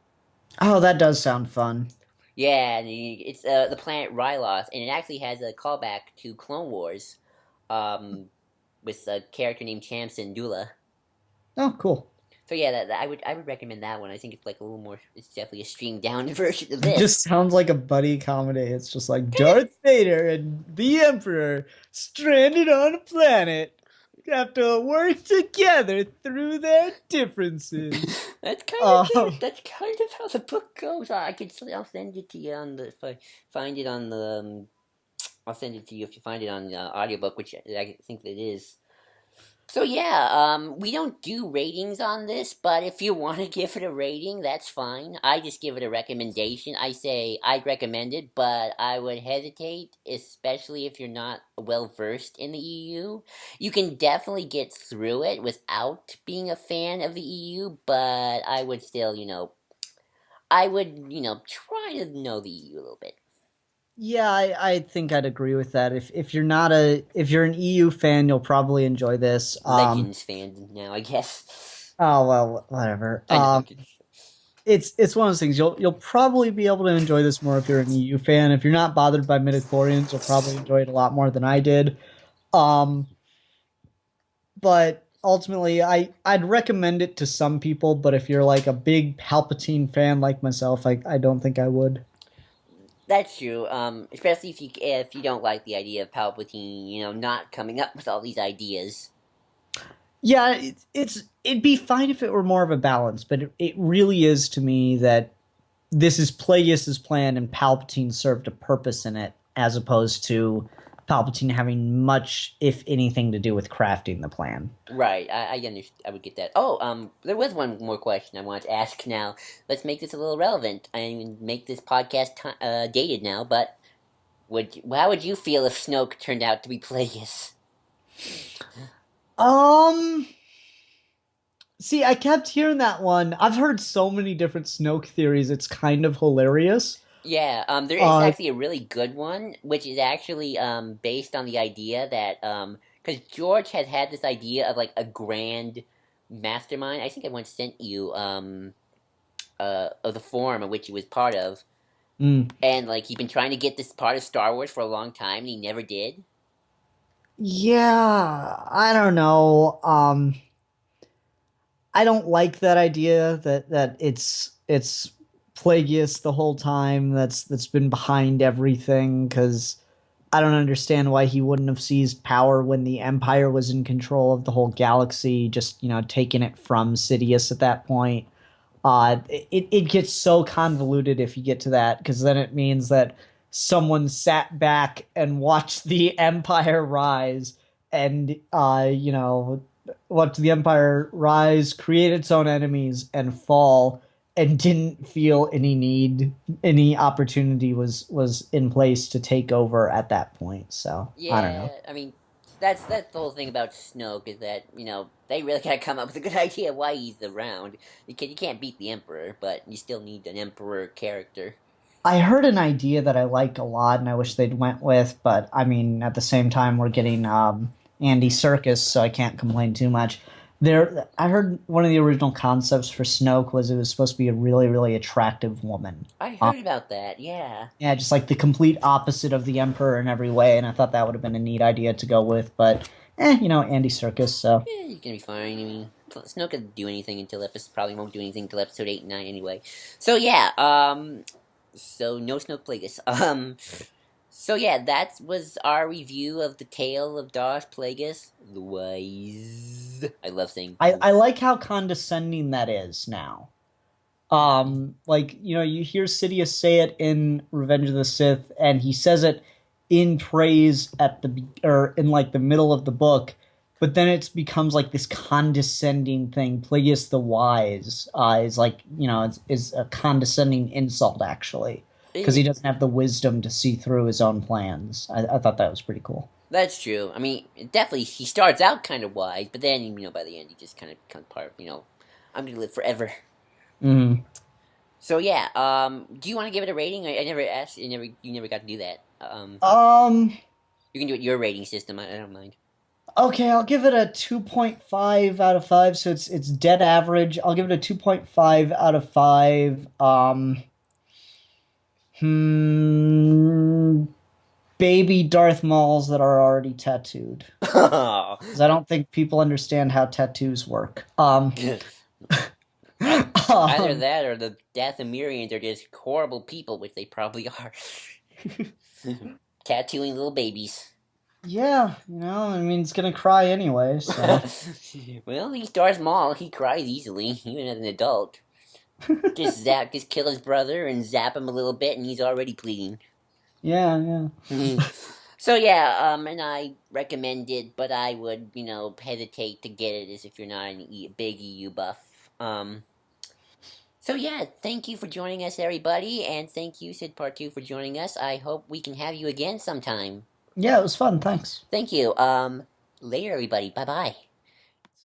Oh, that does sound fun. Yeah, and it's the planet Ryloth, and it actually has a callback to Clone Wars, um, with a character named Cham Syndulla. Oh, cool. So yeah, I would recommend that one. I think it's like a little more. It's definitely a streamed down version of It just this. sounds like a buddy comedy. It's just like Darth Vader and the Emperor stranded on a planet. have to work together through their differences. That's kind of Um, that's kind of how the book goes. I'll send it to you on the if I find it on the. I'll send it to you if you find it on audiobook, which I think it is. So yeah, we don't do ratings on this, but if you want to give it a rating, that's fine. I just give it a recommendation. I say I'd recommend it, but I would hesitate, especially if you're not well versed in the EU. You can definitely get through it without being a fan of the EU, but I would still, I would, try to know the EU a little bit. yeah, I think I'd agree with that. If you're not a if you're an EU fan, you'll probably enjoy this. Legends fan now, I guess. Oh well, whatever. I know. I'm just, It's one of those things. You'll probably be able to enjoy this more if you're an EU fan. If you're not bothered by midichlorians, you'll probably enjoy it a lot more than I did. Um, but ultimately, I'd recommend it to some people. But if you're like a big Palpatine fan like myself, I don't think I would. That's true. Especially if you don't like the idea of Palpatine, not coming up with all these ideas. Yeah, it'd be fine if it were more of a balance, but it really is to me that this is Plagueis's plan and Palpatine served a purpose in it, as opposed to Palpatine having much, if anything, to do with crafting the plan. Right. I understand. I would get that. Oh, there was one more question I wanted to ask. Now, let's make this a little relevant and make this podcast dated now. But how would you feel if Snoke turned out to be Plagueis? Um, See, I kept hearing that one. I've heard so many different Snoke theories. It's kind of hilarious. Yeah, there is Uh, actually a really good one, which is actually based on the idea that because George has had this idea of like a grand mastermind. I think I once sent you of the forum of which he was part of, mm, and like he'd been trying to get this part of Star Wars for a long time, and he never did. yeah, I don't know. I don't like that idea that it's Plagueis the whole time that's been behind everything because I don't understand why he wouldn't have seized power when the Empire was in control of the whole galaxy, just taking it from Sidious at that point. It gets so convoluted if you get to that because then it means that someone sat back and watched the Empire rise and watched the Empire rise, create its own enemies, and fall, and didn't feel any opportunity was in place to take over at that point. So I don't Yeah, know. I mean, that's the whole thing about Snoke is that they really gotta come up with a good idea why he's around. You can't beat the Emperor, but you still need an Emperor character. I heard an idea that I like a lot, and I wish they'd went with, but I mean, at the same time, we're getting Andy Circus, so I can't complain too much. I heard one of the original concepts for Snoke was it was supposed to be a really, really attractive woman. I Um, heard about that. Yeah, yeah, just like the complete opposite of the Emperor in every way, and I thought that would have been a neat idea to go with, but Andy Circus, so. he's gonna be fine. I mean, Snoke doesn't do anything until episode probably won't do anything until episode 8 and 9 anyway. So yeah, so no Snoke Plagueis. So yeah, that was our review of the tale of Darth Plagueis the Wise. I love saying. I like how condescending that is now. Like you hear Sidious say it in Revenge of the Sith, and he says it in praise or in like the middle of the book, but then it becomes like this condescending thing. Plagueis the Wise is like is a condescending insult actually, because he doesn't have the wisdom to see through his own plans. I thought that was pretty cool. That's true. I mean, definitely, he starts out kind of wise, but then by the end, he just kind of becomes part of I'm gonna live forever. Mm. So yeah, do you want to give it a rating? I never asked. You never got to do that. Um. You can do it your rating system. I don't mind. Okay, I'll give it a 2.5 out of 5, so it's dead average. I'll give it a 2.5 out of 5. Baby Darth Mauls that are already tattooed. 'Cause I don't think people understand how tattoos work. Either Um, that or the Dathomirians are just horrible people, which they probably are. Tattooing little babies. Yeah, I mean, it's gonna cry anyway, so. Well, he starts small. He cries easily, even as an adult. Just kill his brother and zap him a little bit, and he's already pleading. Yeah, yeah. So yeah, and I recommend it, but I would, hesitate to get it as if you're not a big EU buff. So yeah, thank you for joining us, everybody, and thank you, Sydpart2, for joining us. I hope we can have you again sometime. Yeah, it was fun, thanks. Thank you. Later, everybody. Bye bye.